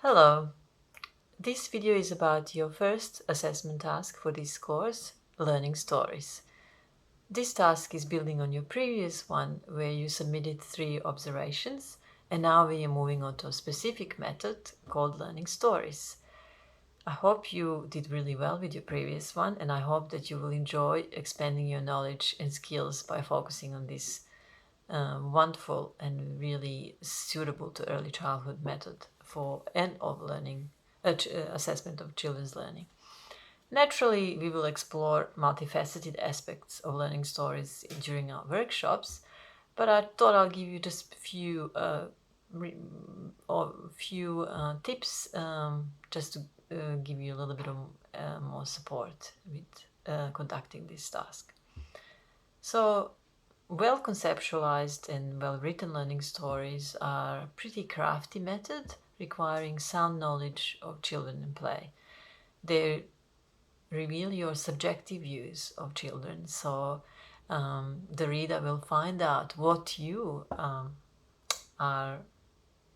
Hello, this video is about your first assessment task for this course, Learning Stories. This task is building on your previous one where you submitted 3 observations, and now we are moving on to a specific method called Learning Stories. I hope you did really well with your previous one, and I hope that you will enjoy expanding your knowledge and skills by focusing on this wonderful and really suitable to early childhood method for and of learning assessment of children's learning. Naturally, we will explore multifaceted aspects of learning stories during our workshops, but I thought I'll give you just a few tips just to give you a little bit of more support with conducting this task. So, well conceptualized and well written learning stories are a pretty crafty method requiring sound knowledge of children and play. They reveal your subjective views of children, so the reader will find out what you are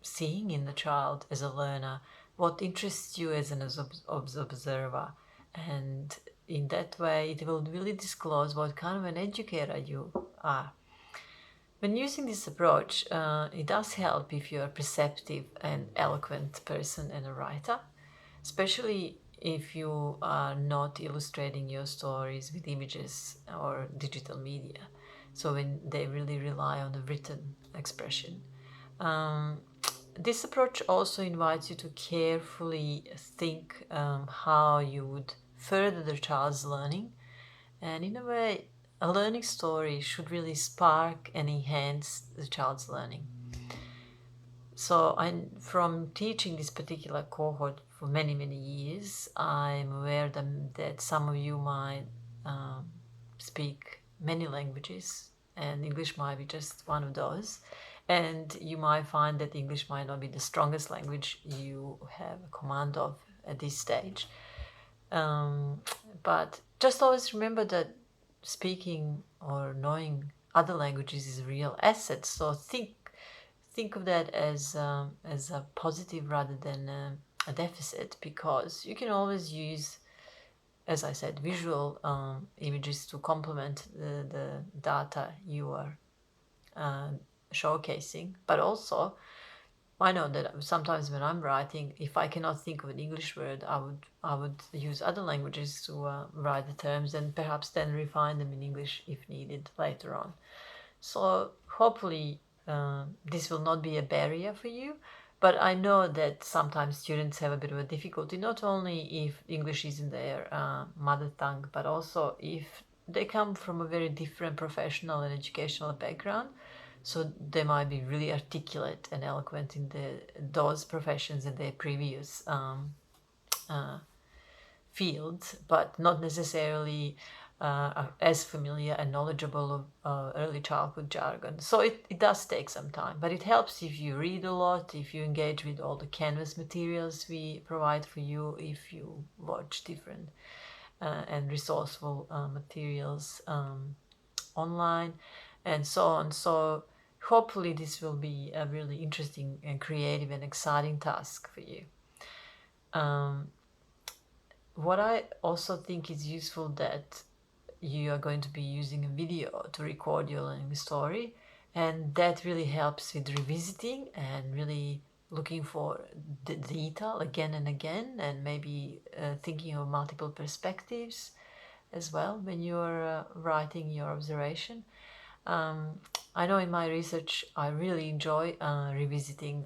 seeing in the child as a learner, what interests you as an observer, and in that way it will really disclose what kind of an educator you are. When using this approach, it does help if you're a perceptive and eloquent person and a writer, especially if you are not illustrating your stories with images or digital media. So when they really rely on the written expression. This approach also invites you to carefully think how you would further the child's learning, and in a way, a learning story should really spark and enhance the child's learning. So from teaching this particular cohort for many, many years, I'm aware that some of you might speak many languages, and English might be just one of those. And you might find that English might not be the strongest language you have a command of at this stage. But just always remember that speaking or knowing other languages is a real asset. So think of that as a positive rather than a deficit, because you can always use, as I said, visual images to complement the data you are showcasing. But also, I know that sometimes when I'm writing, if I cannot think of an English word, I would use other languages to write the terms and perhaps then refine them in English if needed later on. So hopefully this will not be a barrier for you, but I know that sometimes students have a bit of a difficulty, not only if English isn't their mother tongue, but also if they come from a very different professional and educational background. So they might be really articulate and eloquent in those professions in their previous fields, but not necessarily as familiar and knowledgeable of early childhood jargon. So it does take some time, but it helps if you read a lot, if you engage with all the Canvas materials we provide for you, if you watch different and resourceful materials online, and so on. So hopefully this will be a really interesting and creative and exciting task for you. What I also think is useful that you are going to be using a video to record your learning story, and that really helps with revisiting and really looking for the detail again and again, and maybe thinking of multiple perspectives as well when you're writing your observation. I know in my research I really enjoy revisiting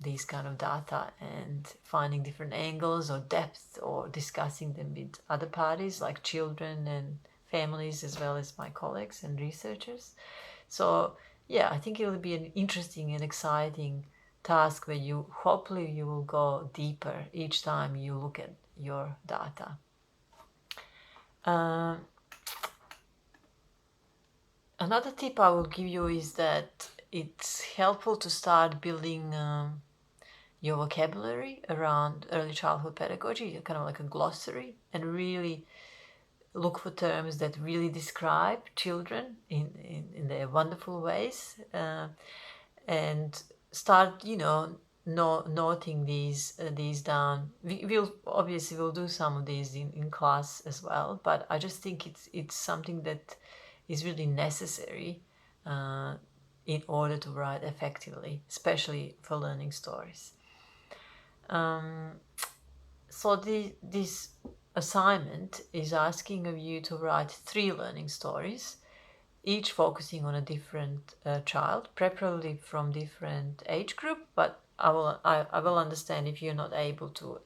these kind of data and finding different angles or depth or discussing them with other parties like children and families, as well as my colleagues and researchers. So yeah, I think it will be an interesting and exciting task where you hopefully you will go deeper each time you look at your data. Another tip I will give you is that it's helpful to start building your vocabulary around early childhood pedagogy, kind of like a glossary, and really look for terms that really describe children in their wonderful ways, and start, noting these down. We'll obviously we'll do some of these in class as well, but I just think it's something that is really necessary in order to write effectively, especially for learning stories. So this assignment is asking of you to write 3 learning stories, each focusing on a different child, preferably from different age group, but I will understand if you're not able to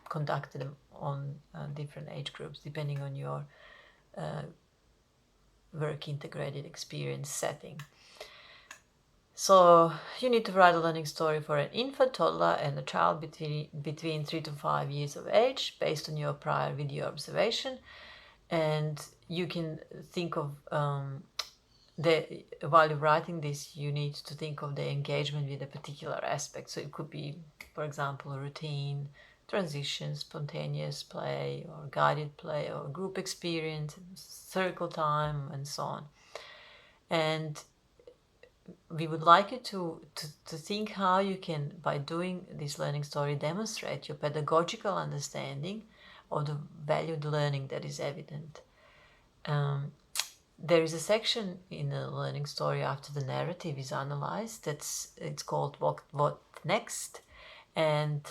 conduct them on different age groups depending on your work integrated experience setting. So you need to write a learning story for an infant, toddler, and a child between 3 to 5 years of age based on your prior video observation. And you can think of while you're writing this, you need to think of the engagement with a particular aspect. So it could be, for example, a routine, transition, spontaneous play, or guided play, or group experience, circle time, and so on. And we would like you to think how you can, by doing this learning story, demonstrate your pedagogical understanding of the valued learning that is evident. There is a section in the learning story after the narrative is analyzed. It's called what next, and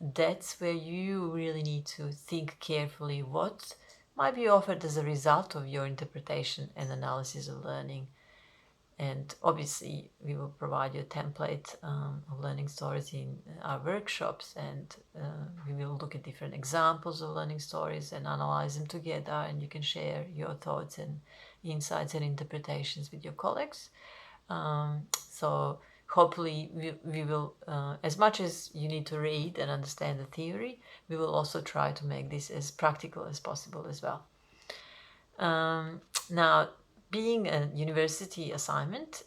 that's where you really need to think carefully what might be offered as a result of your interpretation and analysis of learning. And obviously, we will provide you a template of learning stories in our workshops, and we will look at different examples of learning stories and analyze them together, and you can share your thoughts and insights and interpretations with your colleagues. So hopefully we will, as much as you need to read and understand the theory, we will also try to make this as practical as possible as well. Now, being a university assignment,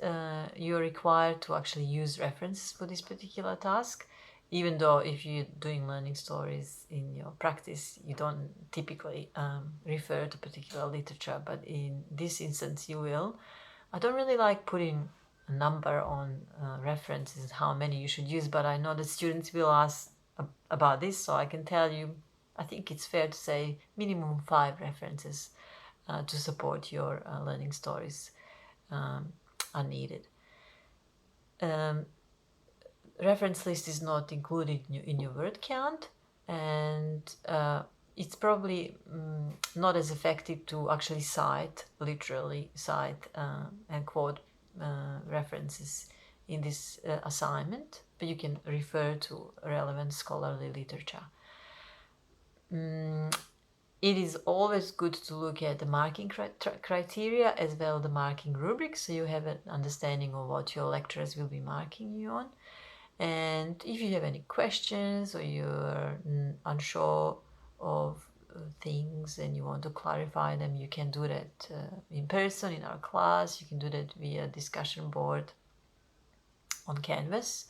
you're required to actually use references for this particular task, even though if you're doing learning stories in your practice, you don't typically refer to particular literature, but in this instance you will. I don't really like putting a number on references, how many you should use, but I know that students will ask about this, so I can tell you, I think it's fair to say minimum 5 references to support your learning stories are needed. Reference list is not included in your word count, and it's probably not as effective to actually literally cite and quote references in this assignment, but you can refer to relevant scholarly literature. It is always good to look at the marking criteria as well as the marking rubric, so you have an understanding of what your lecturers will be marking you on. And if you have any questions or you're unsure of things and you want to clarify them, you can do that in person in our class. You can do that via discussion board on Canvas,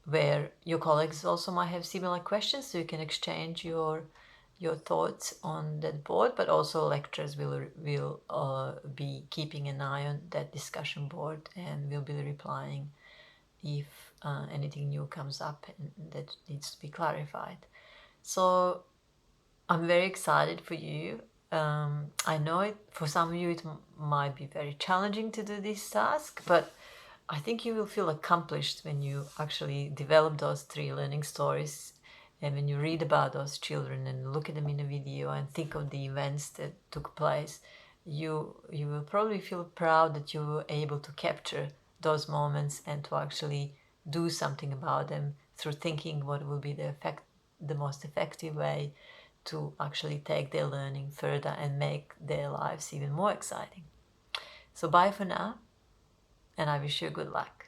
where your colleagues also might have similar questions, so you can exchange your thoughts on that board, but also lecturers will be keeping an eye on that discussion board and will be replying if anything new comes up and that needs to be clarified. So I'm very excited for you. I know for some of you it might be very challenging to do this task, but I think you will feel accomplished when you actually develop those 3 learning stories, and when you read about those children and look at them in a video and think of the events that took place. You will probably feel proud that you were able to capture those moments and to actually do something about them through thinking what will be the most effective way to actually take their learning further and make their lives even more exciting. So bye for now, and I wish you good luck.